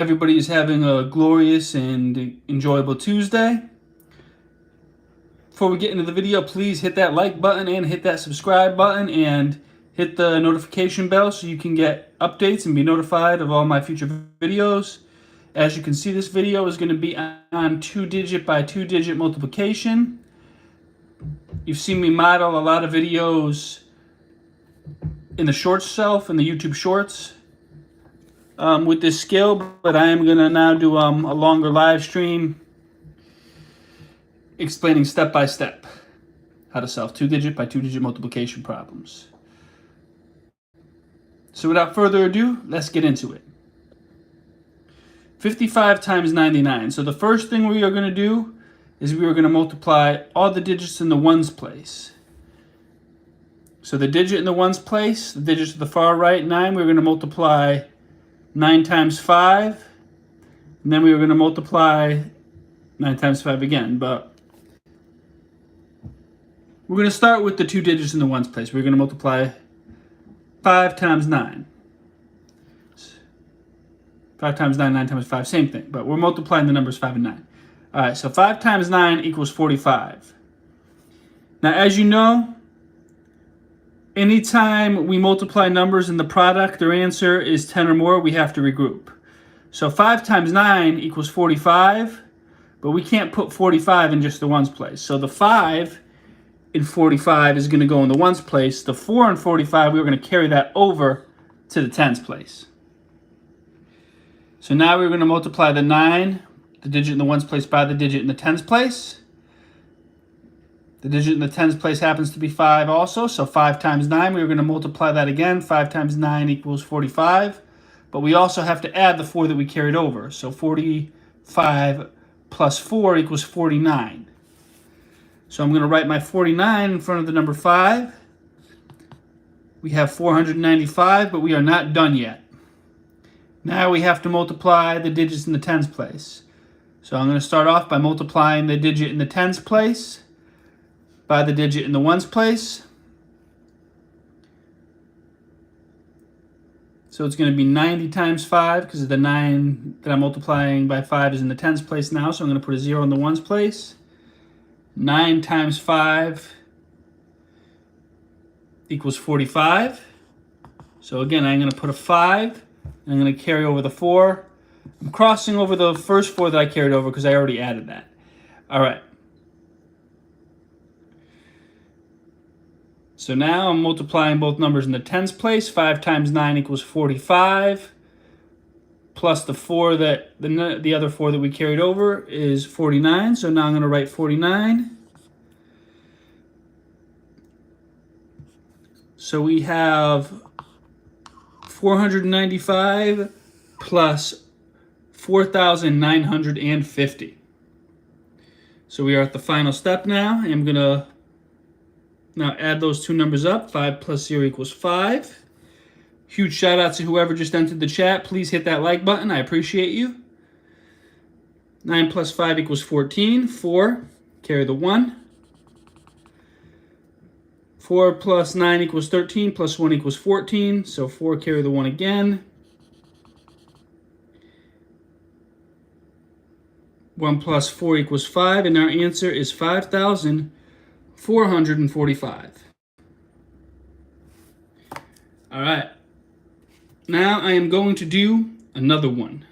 everybody is having a glorious and enjoyable Tuesday. Before we get into the video, please hit that like button and hit that subscribe button and hit the notification bell so you can get updates and be notified of all my future videos. As you can see, this video is going to be on 2-digit by 2-digit multiplication. You've seen me model a lot of videos in the short shelf, in the YouTube Shorts, with this skill, but I am going to now do a longer live stream explaining step by step how to solve 2-digit by 2-digit multiplication problems. So without further ado, let's get into it. 55 times 99. So the first thing we are going to do is we are going to multiply all the digits in the ones place. So the digit in the ones place, the digit to the far right, 9, we're going to multiply 9 times 5, and then we are going to multiply 9 times 5 again, but we're going to start with the 2 digits in the ones place. We're going to multiply 5 times 9. 5 times 9, 9 times 5, same thing, but we're multiplying the numbers 5 and 9. All right, so 5 times 9 equals 45. Now, as you know, anytime we multiply numbers and the product, their answer is 10 or more, we have to regroup. So 5 times 9 equals 45, but we can't put 45 in just the ones place. So the 5 in 45 is going to go in the ones place. The 4 in 45, we're going to carry that over to the tens place. So now we're going to multiply the 9, the digit in the ones place, by the digit in the tens place. The digit in the tens place happens to be 5 also, so 5 times 9, we're going to multiply that again. 5 times 9 equals 45, but we also have to add the 4 that we carried over. So 45 plus 4 equals 49. So I'm going to write my 49 in front of the number 5. We have 495, but we are not done yet. Now we have to multiply the digits in the tens place. So I'm going to start off by multiplying the digit in the tens place by the digit in the ones place. So it's going to be 90 times 5 because the 9 that I'm multiplying by 5 is in the tens place now. So I'm going to put a 0 in the ones place. 9 times 5 equals 45. So again, I'm going to put a 5. And I'm going to carry over the 4. I'm crossing over the first 4 that I carried over because I already added that. All right. So now I'm multiplying both numbers in the tens place. 5 times 9 equals 45. Plus the 4 that the other 4 that we carried over is 49. So now I'm going to write 49. So we have 495 plus 4,950. So we are at the final step now. I'm going to now add those two numbers up. 5 plus 0 equals 5. Huge shout out to whoever just entered the chat. Please hit that like button. I appreciate you. 9 plus 5 equals 14. 4, carry the 1. 4 plus 9 equals 13, plus 1 equals 14, so 4, carry the 1 again. 1 plus 4 equals 5, and our answer is 5,445. All right. Now I am going to do another one.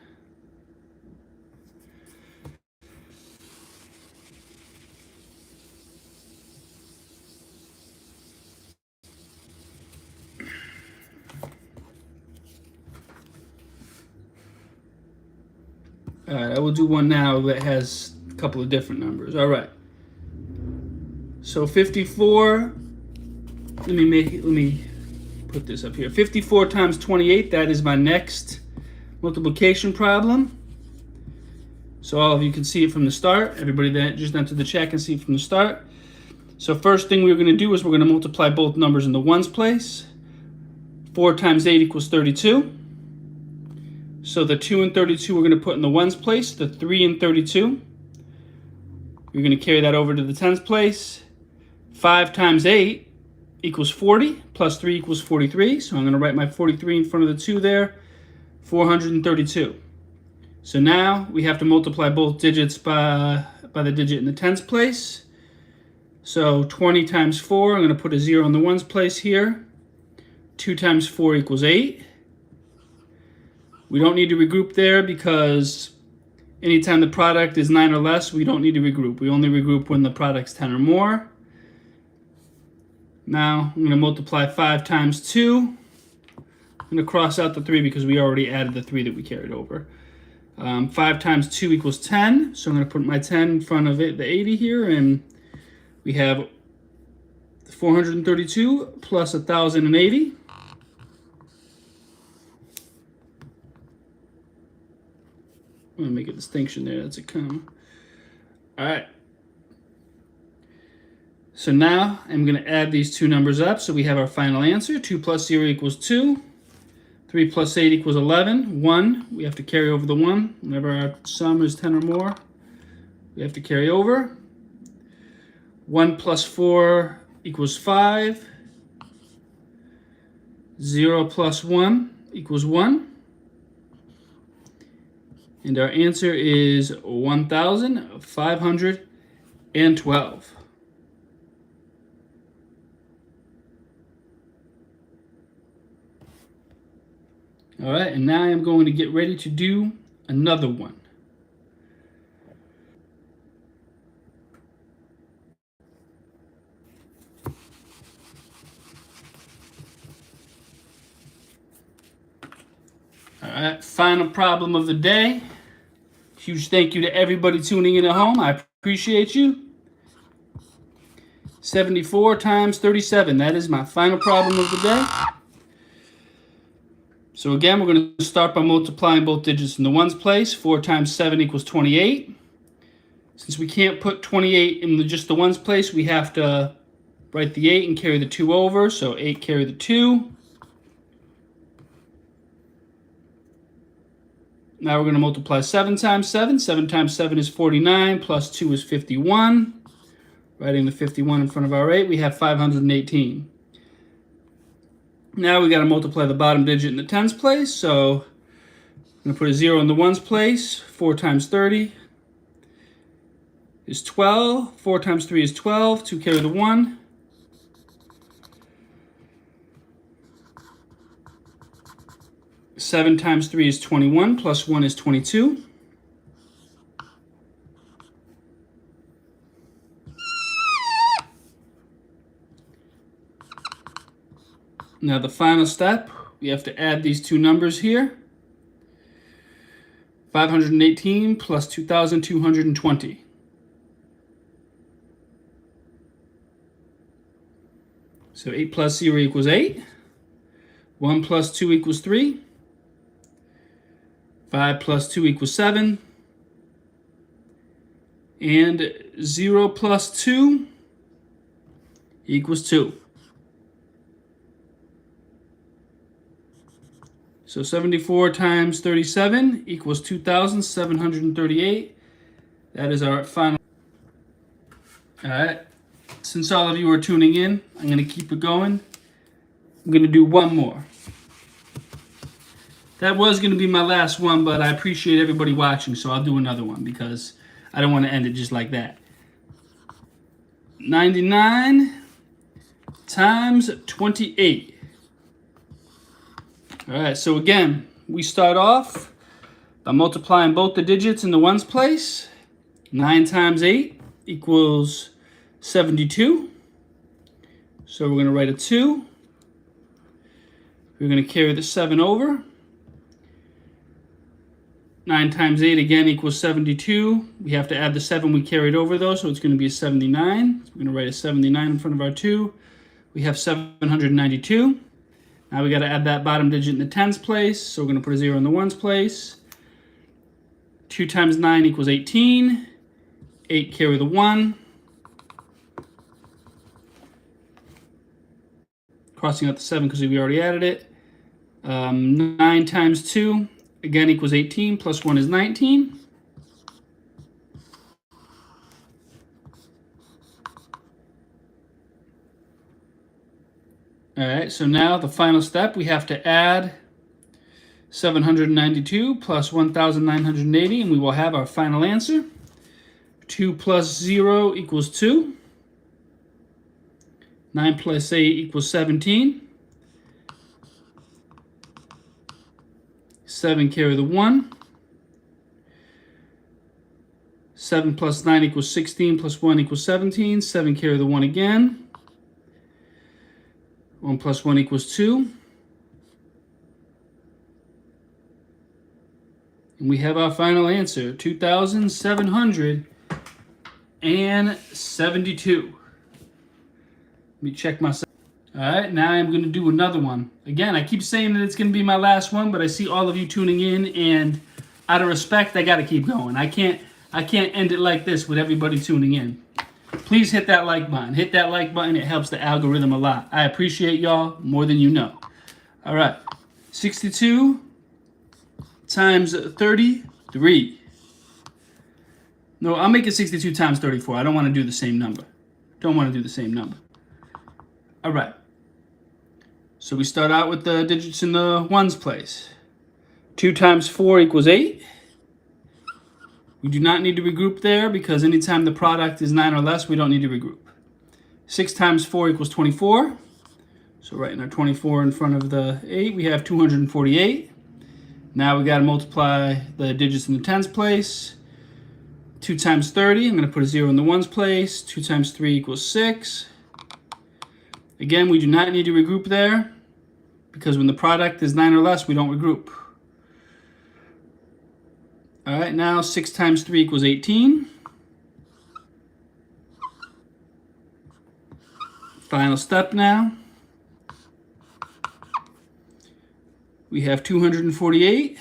All right, I will do one now that has a couple of different numbers. All right. So 54, let me put this up here. 54 times 28, that is my next multiplication problem. So all of you can see it from the start. Everybody that just entered the chat can see it from the start. So first thing we're going to do is we're going to multiply both numbers in the ones place. 4 times 8 equals 32. So the 2 and 32 we're going to put in the ones place. The 3 and 32, we're going to carry that over to the tens place. 5 times 8 equals 40, plus 3 equals 43. So I'm going to write my 43 in front of the 2 there. 432. So now we have to multiply both digits by the digit in the tens place. So 20 times 4, I'm going to put a 0 in the ones place here. 2 times 4 equals 8. We don't need to regroup there because anytime the product is 9 or less, we don't need to regroup. We only regroup when the product's 10 or more. Now I'm going to multiply 5 times 2. I'm going to cross out the 3 because we already added the 3 that we carried over. 5 times 2 equals 10. So I'm going to put my 10 in front of it, the 80 here, and we have 432 plus 1,080. I'm going to make a distinction there. That's a comma. All right. So now I'm going to add these two numbers up. So we have our final answer. 2 plus 0 equals 2. 3 plus 8 equals 11. 1, we have to carry over the 1. Whenever our sum is 10 or more, we have to carry over. 1 plus 4 equals 5. 0 plus 1 equals 1. And our answer is 1,512. All right, and now I'm going to get ready to do another one. All right, final problem of the day. Huge thank you to everybody tuning in at home. I appreciate you. 74 times 37. That is my final problem of the day. So again, we're going to start by multiplying both digits in the ones place. 4 times 7 equals 28. Since we can't put 28 in just the ones place, we have to write the 8 and carry the 2 over. So 8 carry the 2. Now we're going to multiply 7 times 7. 7 times 7 is 49, plus 2 is 51. Writing the 51 in front of our 8, we have 518. Now we got to multiply the bottom digit in the tens place. So I'm going to put a 0 in the ones place. 4 times 30 is 12. 4 times 3 is 12. 2 carry the 1. Seven times 3 is 21, plus 1 is 22. Now the final step, we have to add these two numbers here. 518 plus 2,220. So 8 plus 0 equals 8. 1 plus 2 equals 3. 5 plus 2 equals 7. And 0 plus 2 equals 2. So 74 times 37 equals 2,738. That is our final. All right. Since all of you are tuning in, I'm going to keep it going. I'm going to do one more. That was going to be my last one, but I appreciate everybody watching, so I'll do another one because I don't want to end it just like that. 99 times 28. All right, so again, we start off by multiplying both the digits in the ones place. 9 times 8 equals 72. So we're going to write a 2. We're going to carry the 7 over. 9 times 8 again equals 72. We have to add the 7 we carried over though, so it's going to be a 79. So we're going to write a 79 in front of our 2. We have 792. Now we got to add that bottom digit in the tens place, so we're going to put a 0 in the ones place. 2 times 9 equals 18. 8 carry the 1. Crossing out the 7 because we already added it. 9 times 2 again equals 18, plus 1 is 19. All right, so now the final step, we have to add 792 plus 1,980, and we will have our final answer. 2 plus 0 equals 2. 9 plus 8 equals 17. 7 carry the 1. 7 plus 9 equals 16, plus 1 equals 17. 7 carry the 1 again. 1 plus 1 equals 2. And we have our final answer, 2,772. Let me check myself. All right, now I'm going to do another one. Again, I keep saying that it's going to be my last one, but I see all of you tuning in, and out of respect, I got to keep going. I can't end it like this with everybody tuning in. Please hit that like button. Hit that like button. It helps the algorithm a lot. I appreciate y'all more than you know. All right, 62 times 33. No, I'll make it 62 times 34. I don't want to do the same number. All right. So we start out with the digits in the ones place. 2 times 4 equals 8. We do not need to regroup there because anytime the product is 9 or less, we don't need to regroup. 6 times 4 equals 24. So writing our 24 in front of the 8, we have 248. Now we got to multiply the digits in the tens place. 2 times 30, I'm going to put a 0 in the ones place. 2 times 3 equals 6. Again, we do not need to regroup there because when the product is 9 or less, we don't regroup. All right, now 6 times 3 equals 18. Final step now. We have 248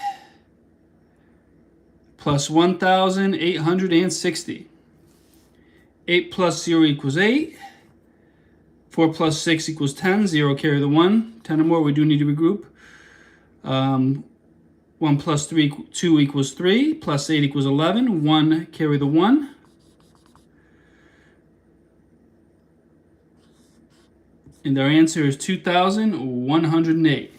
plus 1,860. 8 plus 0 equals 8. 4 plus 6 equals 10. 0 carry the 1. 10 or more, we do need to regroup. 1 plus 3, 2 equals 3. Plus 8 equals 11. 1 carry the 1. And our answer is 2,108.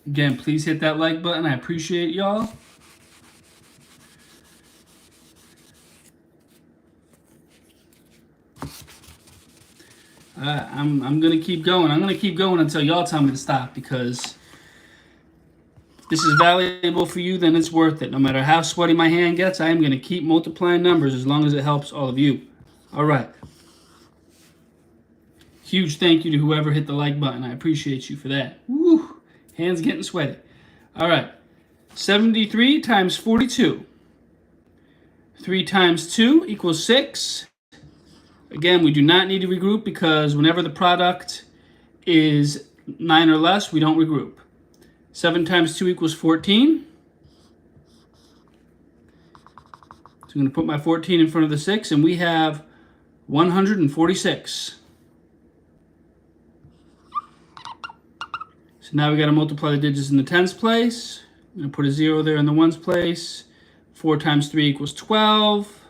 Again, please hit that like button. I appreciate y'all. I'm going to keep going. I'm going to keep going until y'all tell me to stop because this is valuable for you, then it's worth it. No matter how sweaty my hand gets, I am going to keep multiplying numbers as long as it helps all of you. All right. Huge thank you to whoever hit the like button. I appreciate you for that. Woo! Hands getting sweaty. All right. 73 times 42. 3 times 2 equals 6. Again, we do not need to regroup because whenever the product is 9 or less, we don't regroup. 7 times 2 equals 14. So I'm going to put my 14 in front of the 6, and we have 146. So now we got to multiply the digits in the tens place. I'm going to put a 0 there in the ones place. 4 times 3 equals 12.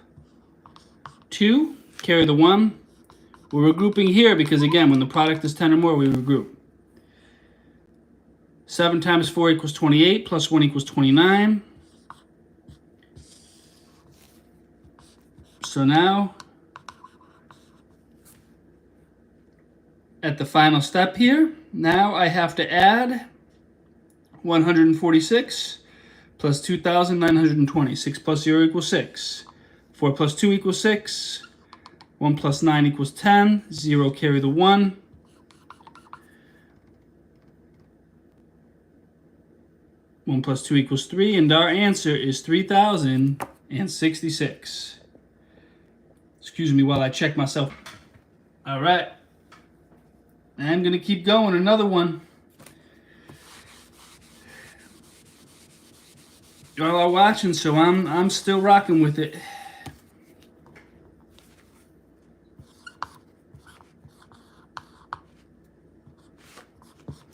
2, carry the 1. We're regrouping here because, again, when the product is 10 or more, we regroup. 7 times 4 equals 28, plus 1 equals 29. So now, at the final step here, now I have to add 146 plus 2,920. 6 plus 0 equals 6. 4 plus 2 equals 6. 1 plus 9 equals 10. 0 carry the 1. 1 plus 2 equals 3. And our answer is 3,066. Excuse me while I check myself. All right. I'm going to keep going. Another one. Y'all are watching, so I'm still rocking with it.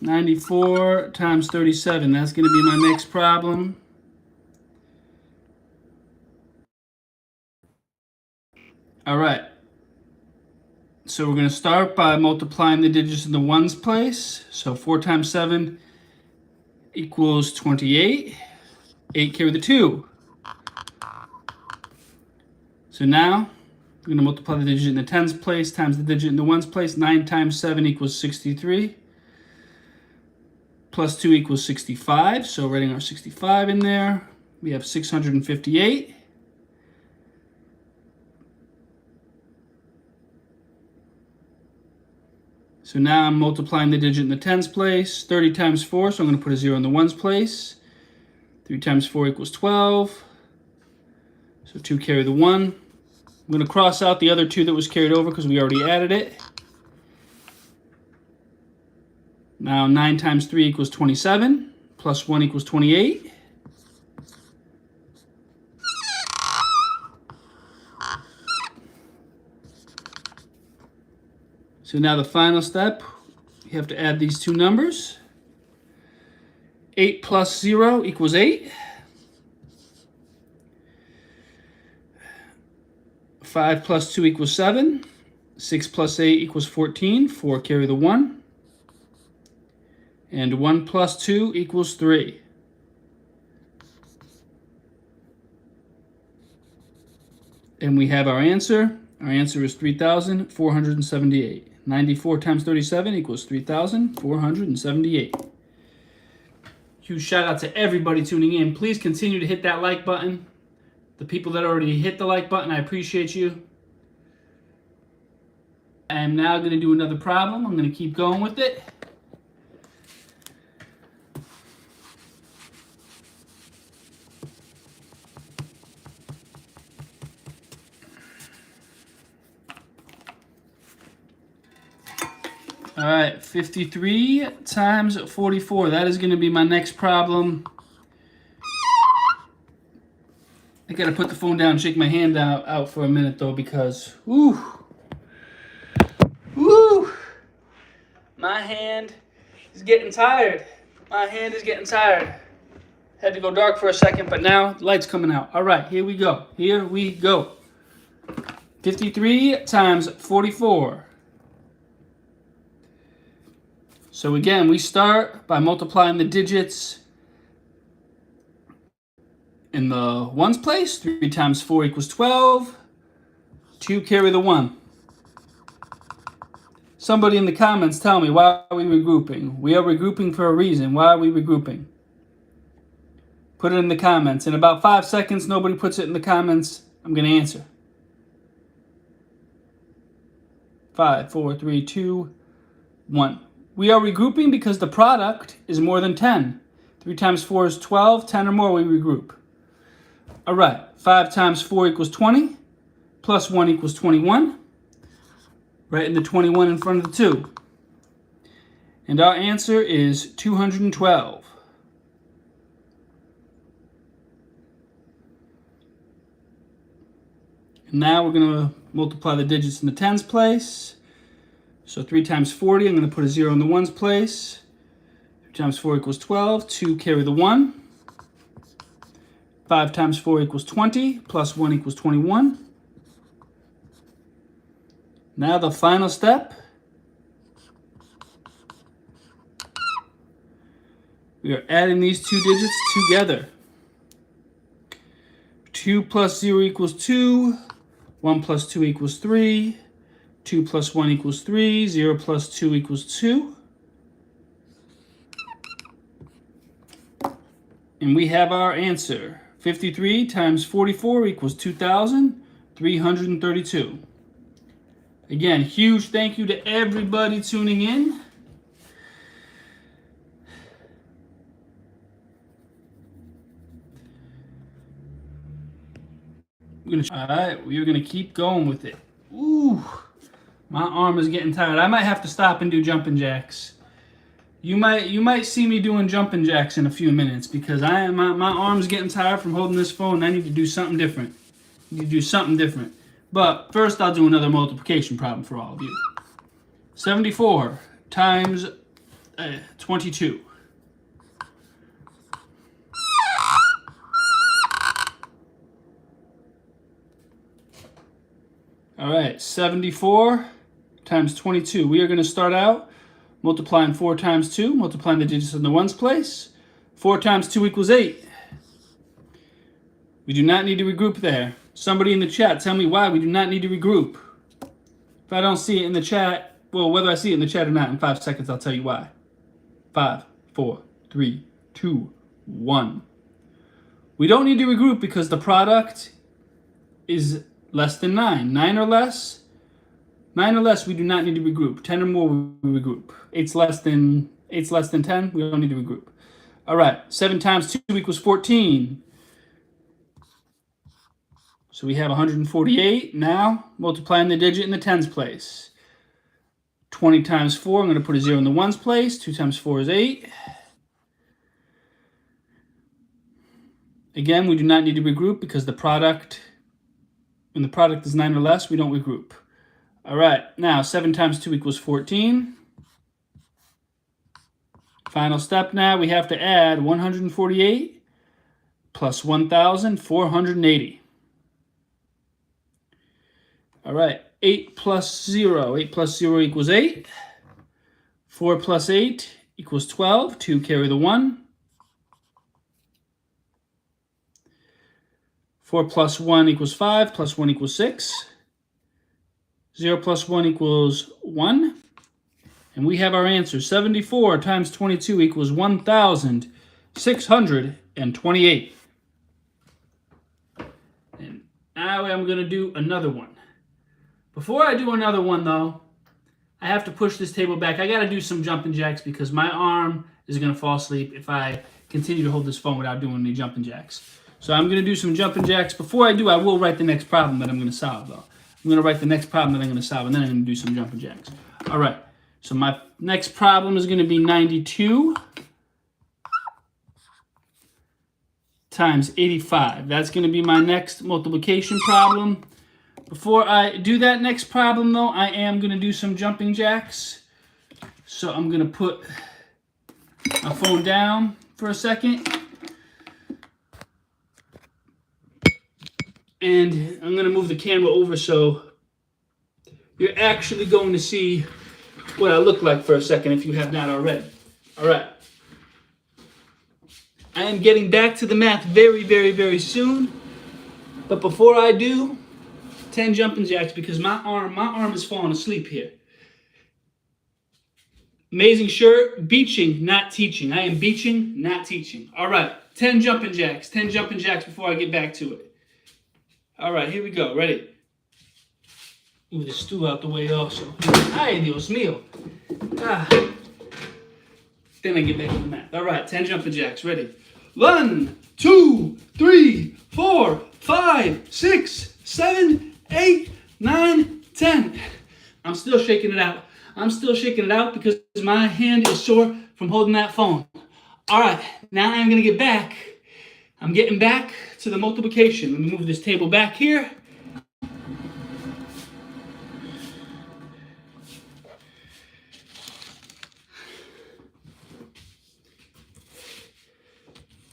$94 times 37. That's going to be my next problem. All right. So we're going to start by multiplying the digits in the ones place. So 4 times 7 equals 28. 8 carry the 2. So now we're going to multiply the digit in the tens place times the digit in the ones place. 9 times 7 equals 63. Plus 2 equals 65. So writing our 65 in there, we have 658. So now I'm multiplying the digit in the tens place. 30 times 4, so I'm going to put a 0 in the ones place. 3 times 4 equals 12. So 2 carry the 1. I'm going to cross out the other 2 that was carried over because we already added it. Now 9 times 3 equals 27. Plus 1 equals 28. So now the final step, you have to add these two numbers. 8 plus 0 equals 8. 5 plus 2 equals 7. 6 plus 8 equals 14. 4 carry the 1. And 1 plus 2 equals 3. And we have our answer. Our answer is 3,478. 94 times 37 equals 3,478. Huge shout out to everybody tuning in. Please continue to hit that like button. The people that already hit the like button, I appreciate you. I am now going to do another problem. I'm going to keep going with it. All right, 53 times 44. That is going to be my next problem. I got to put the phone down and shake my hand out for a minute, though, because, woo, my hand is getting tired. My hand is getting tired. Had to go dark for a second, but now the light's coming out. All right, here we go. Here we go. 53 times 44. So again, we start by multiplying the digits in the ones place. 3 times 4 equals 12. 2 carry the 1. Somebody in the comments tell me, why are we regrouping? We are regrouping for a reason. Why are we regrouping? Put it in the comments. In about 5 seconds, nobody puts it in the comments, I'm going to answer. 5, 4, 3, 2, 1. We are regrouping because the product is more than 10. 3 times 4 is 12. 10 or more, we regroup. All right. 5 times 4 equals 20. Plus 1 equals 21. Right in the 21 in front of the 2. And our answer is 212. And now we're going to multiply the digits in the tens place. So 3 times 40, I'm going to put a 0 in the ones place. 3 times 4 equals 12. 2 carry the 1. 5 times 4 equals 20. Plus 1 equals 21. Now the final step. We are adding these two digits together. 2 plus 0 equals 2. 1 plus 2 equals 3. 2 plus 1 equals 3. 0 plus 2 equals 2. And we have our answer. 53 times 44 equals 2,332. Again, huge thank you to everybody tuning in. All right, we're going to keep going with it. Ooh. My arm is getting tired. I might have to stop and do jumping jacks. You might see me doing jumping jacks in a few minutes because my arm's getting tired from holding this phone. I need to do something different. But first, I'll do another multiplication problem for all of you. 74 times 22. All right, 74 times 22. We are going to start out multiplying 4 times 2, multiplying the digits in the ones place. 4 times 2 equals 8. We do not need to regroup there. Somebody in the chat, tell me why we do not need to regroup. If I don't see it in the chat, well, whether I see it in the chat or not, in 5 seconds, I'll tell you why. 5, 4, 3, 2, 1. We don't need to regroup because the product is less than 9. 9 or less, we do not need to regroup. 10 or more, we regroup. 8's less than 10, we don't need to regroup. All right, 7 times 2 equals 14. So we have 148. Now, multiplying the digit in the tens place. 20 times 4, I'm going to put a 0 in the ones place. 2 times 4 is 8. Again, we do not need to regroup because when the product is 9 or less, we don't regroup. All right, now 7 times 2 equals 14. Final step now, we have to add 148 plus 1,480. All right, 8 plus 0. 8 plus 0 equals 8. 4 plus 8 equals 12. 2 carry the 1. 4 plus 1 equals 5. Plus 1 equals 6. 0 plus 1 equals 1. And we have our answer. 74 times 22 equals 1,628. And now I'm going to do another one. Before I do another one, though, I have to push this table back. I got to do some jumping jacks because my arm is going to fall asleep if I continue to hold this phone without doing any jumping jacks. So I'm going to do some jumping jacks. Before I do, I will write the next problem that I'm going to solve, though. I'm going to write the next problem that I'm going to solve, and then I'm going to do some jumping jacks. All right. So my next problem is going to be 92 times 85. That's going to be my next multiplication problem. Before I do that next problem, though, I am going to do some jumping jacks. So I'm going to put my phone down for a second. And I'm going to move the camera over so you're actually going to see what I look like for a second if you have not already. All right. I am getting back to the math very, very, very soon. But before I do, 10 jumping jacks because my arm is falling asleep here. Amazing shirt, beaching, not teaching. I am beaching, not teaching. All right, 10 jumping jacks. 10 jumping jacks before I get back to it. All right, here we go. Ready? Move the stool out the way also. Ay, Dios mío. Then I get back to the math. All right, 10 jumping jacks. Ready? 1, 2, 3, 4, 5, 6, 7, 8, 9, 10. I'm still shaking it out. I'm still shaking it out because my hand is sore from holding that phone. All right, now I'm going to get back. I'm getting back to the multiplication. Let me move this table back here.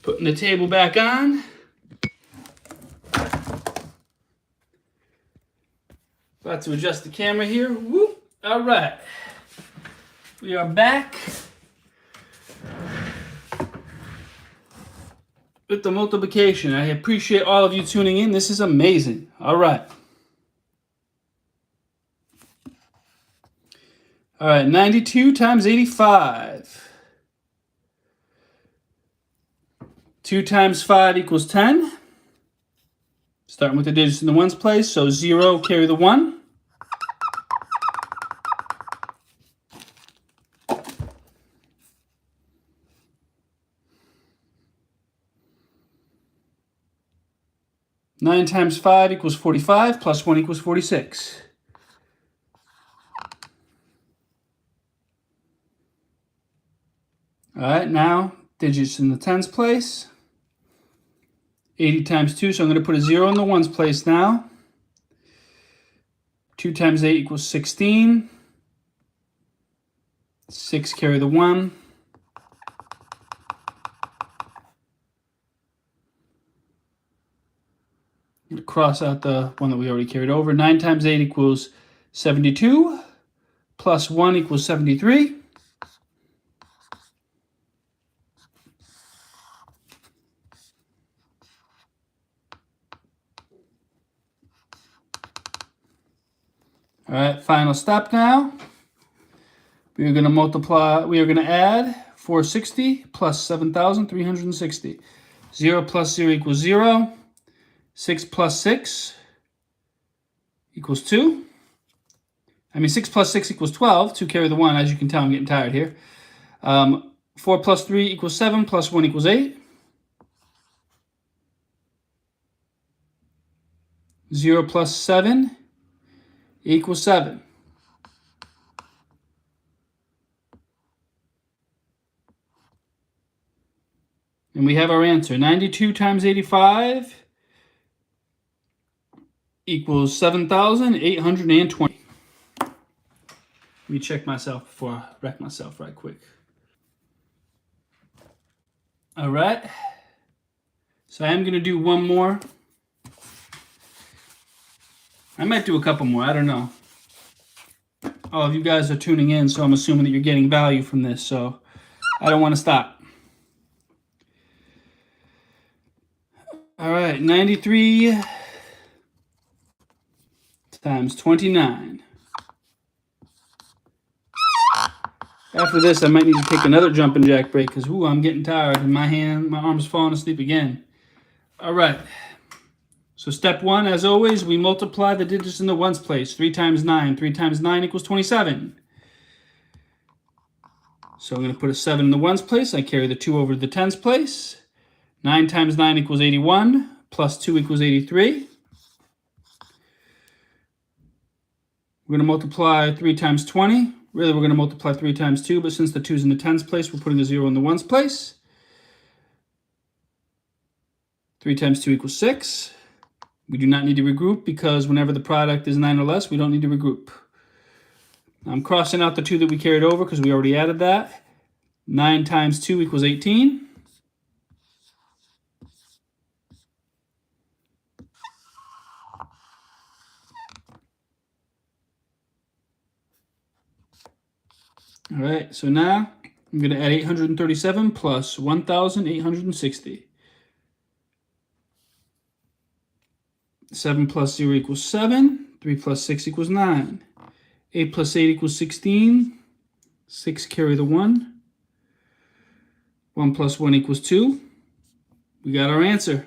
Putting the table back on. About to adjust the camera here. Whoop. All right. We are back with the multiplication. I appreciate all of you tuning in. This is amazing. All right. All right, 92 times 85. 2 times 5 equals 10. Starting with the digits in the ones place, so 0, carry the 1. Nine times 5 equals 45, plus 1 equals 46. All right, now digits in the tens place. 80 times 2, so I'm going to put a 0 in the ones place now. 2 times 8 equals 16. 6 carry the 1. I'm going to cross out the one that we already carried over. 9 times 8 equals 72. plus 1 equals 73. All right, final step now. We are going to add 460 plus 7,360. 0 plus 0 equals 0. 6 plus 6 equals 2. 6 plus 6 equals 12. 2 carry the 1. As you can tell, I'm getting tired here. 4 plus 3 equals 7. Plus 1 equals 8. 0 plus 7 equals 7. And we have our answer. 92 times 85 equals 7,820. Let me check myself before I wreck myself right quick. All right. So I am going to do one more. I might do a couple more. I don't know. All of you guys are tuning in, so I'm assuming that you're getting value from this. So I don't want to stop. All right, 93 times 29. After this, I might need to take another jumping jack break because, I'm getting tired and my arm's falling asleep again. All right. So step 1, as always, we multiply the digits in the ones place. 3 times 9. 3 times 9 equals 27. So I'm going to put a 7 in the ones place. I carry the 2 over to the tens place. 9 times 9 equals 81, plus 2 equals 83. We're going to multiply 3 times 20. Really, we're going to multiply 3 times 2, but since the 2's in the tens place, we're putting a 0 in the ones place. 3 times 2 equals 6. We do not need to regroup because whenever the product is 9 or less, we don't need to regroup. I'm crossing out the 2 that we carried over because we already added that. 9 times 2 equals 18. All right, so now I'm going to add 837 plus 1,860. 7 plus 0 equals 7. 3 plus 6 equals 9. 8 plus 8 equals 16. 6 carry the 1. 1 plus 1 equals 2. We got our answer.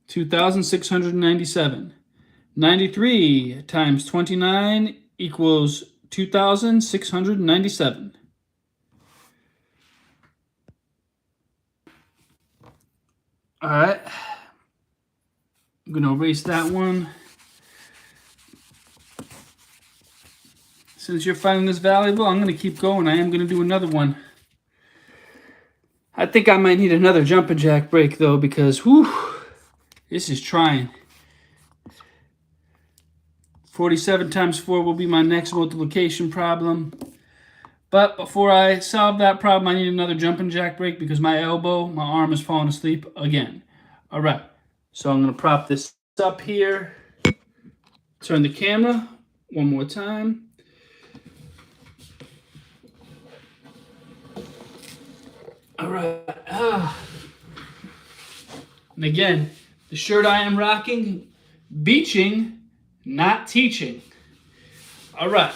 2,697. 93 times 29 equals 2,697. All right. I'm going to erase that one. Since you're finding this valuable, I'm going to keep going. I am going to do another one. I think I might need another jumping jack break, though, because, this is trying. 47 times 4 will be my next multiplication problem. But before I solve that problem, I need another jumping jack break because my arm is falling asleep again. All right, so I'm going to prop this up here. Turn the camera one more time. All right. And again, the shirt I am rocking, beaching, not teaching. All right.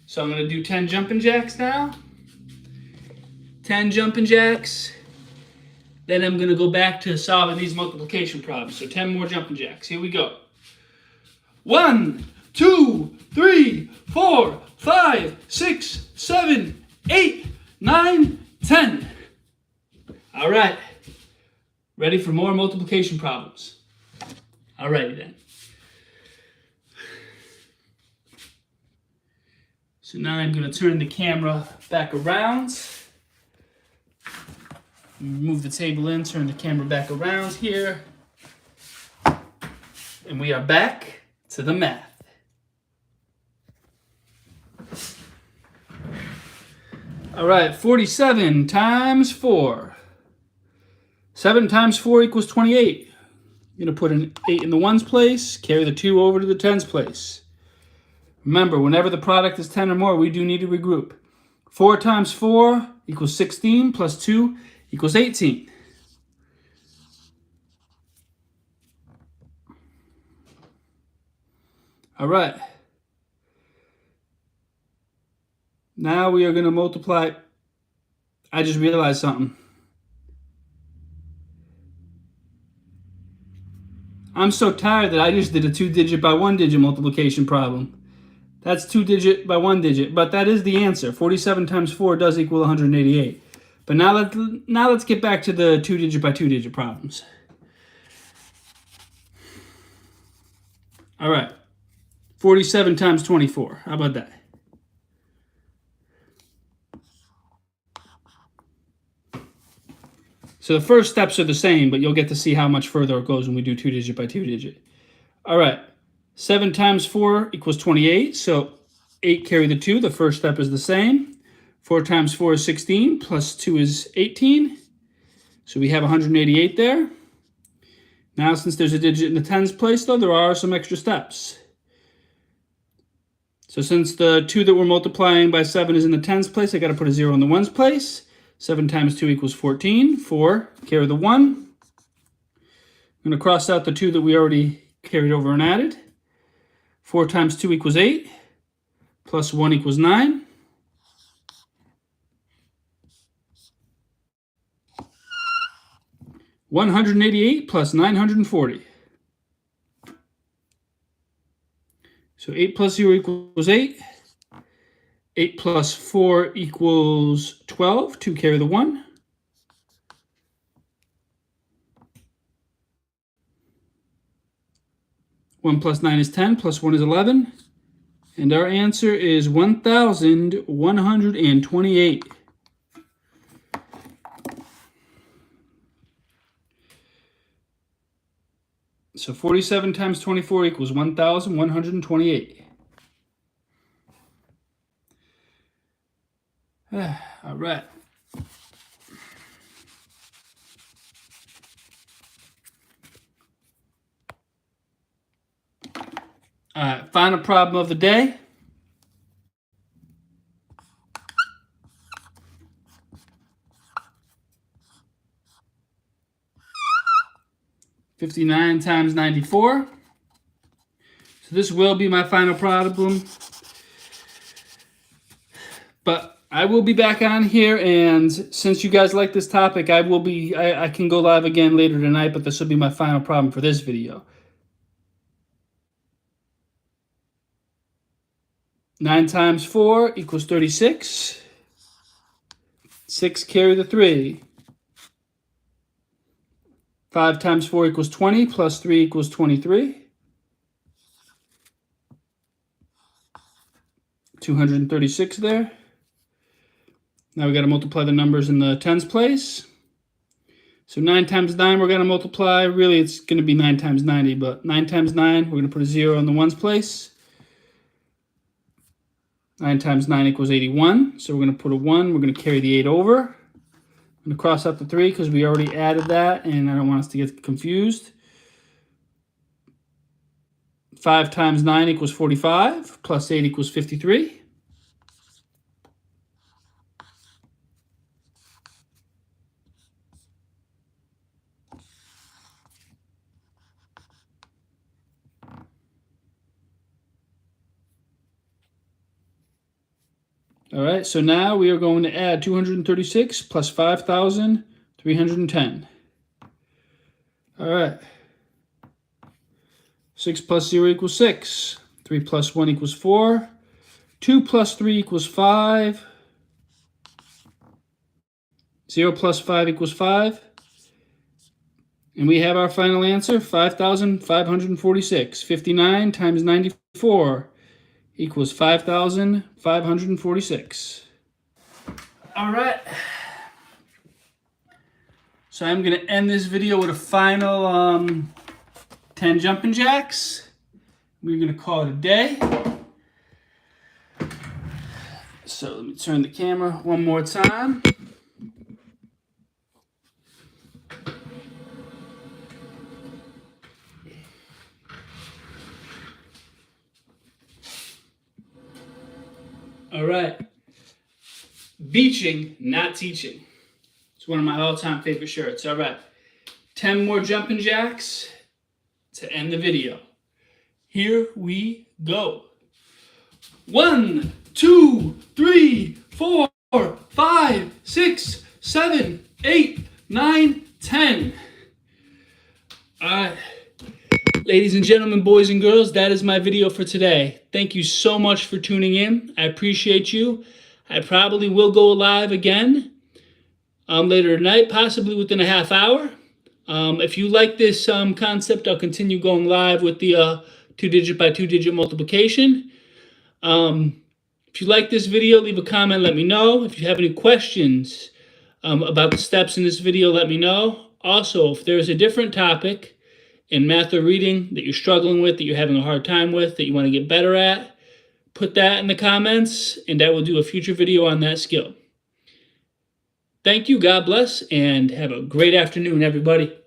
So I'm going to do 10 jumping jacks now. 10 jumping jacks. Then I'm going to go back to solving these multiplication problems. So 10 more jumping jacks. Here we go. 1, 2, 3, 4, 5, 6, 7, 8, 9, 10. All right. Ready for more multiplication problems? All righty then. So now I'm going to turn the camera back around. Move the table in, turn the camera back around here. And we are back to the math. All right, 47 times 4. 7 times 4 equals 28. I'm going to put an 8 in the ones place, carry the 2 over to the tens place. Remember, whenever the product is 10 or more, we do need to regroup. 4 times 4 equals 16 plus 2 equals 18. All right. Now we are going to multiply. I just realized something. I'm so tired that I just did a 2-digit by 1-digit multiplication problem. That's 2-digit by 1-digit, but that is the answer. 47 times 4 does equal 188. But now let's get back to the 2-digit by 2-digit problems. All right. 47 times 24. How about that? So the first steps are the same, but you'll get to see how much further it goes when we do 2-digit by 2-digit. All right. 7 times 4 equals 28. So 8 carry the 2. The first step is the same. 4 times 4 is 16. Plus 2 is 18. So we have 188 there. Now, since there's a digit in the tens place, though, there are some extra steps. So since the 2 that we're multiplying by 7 is in the tens place, I got to put a 0 in the ones place. 7 times 2 equals 14. 4, carry the 1. I'm going to cross out the 2 that we already carried over and added. 4 times 2 equals 8. Plus 1 equals 9. $188 plus 940. So 8 plus 0 equals 8. 8 plus 4 equals 12. 2 carry the 1. One plus 9 is 10, plus 1 is 11. And our answer is 1,128. So 47 times 24 equals 1,128. All right. All right, final problem of the day. $59 times 94. So this will be my final problem. But I will be back on here, and since you guys like this topic, I can go live again later tonight, but this will be my final problem for this video. 9 times 4 equals 36. 6 carry the 3. 5 times 4 equals 20, plus 3 equals 23. 236 there. Now we got to multiply the numbers in the tens place. So 9 times 9 we're going to multiply. Really, it's going to be 9 times 90, but 9 times 9, we're going to put a 0 in the ones place. 9 times 9 equals 81. So we're going to put a 1. We're going to carry the 8 over. I'm going to cross out the 3 because we already added that, and I don't want us to get confused. 5 times 9 equals 45, plus 8 equals 53. All right, so now we are going to add 236 plus 5,310. All right. 6 plus 0 equals 6. 3 plus 1 equals 4. 2 plus 3 equals 5. 0 plus 5 equals 5. And we have our final answer, 5,546. 59 times 94 equals 5,546. All right. So I'm going to end this video with a final 10 jumping jacks. We're going to call it a day. So let me turn the camera one more time. right. Beaching, not teaching. It's one of my all-time favorite shirts. All right. 10 more jumping jacks to end the video. Here we go. 1, 2, 3, 4, 5, 6, 7, 8, 9, 10. All right. Ladies and gentlemen, boys and girls, that is my video for today. Thank you so much for tuning in. I appreciate you. I probably will go live again later tonight, possibly within a half hour. If you like this concept, I'll continue going live with the 2-digit by 2-digit multiplication. If you like this video, leave a comment, let me know. If you have any questions about the steps in this video, let me know. Also, if there's a different topic in math or reading that you're struggling with, that you're having a hard time with, that you want to get better at, put that in the comments, and I will do a future video on that skill. Thank you, God bless, and have a great afternoon, everybody.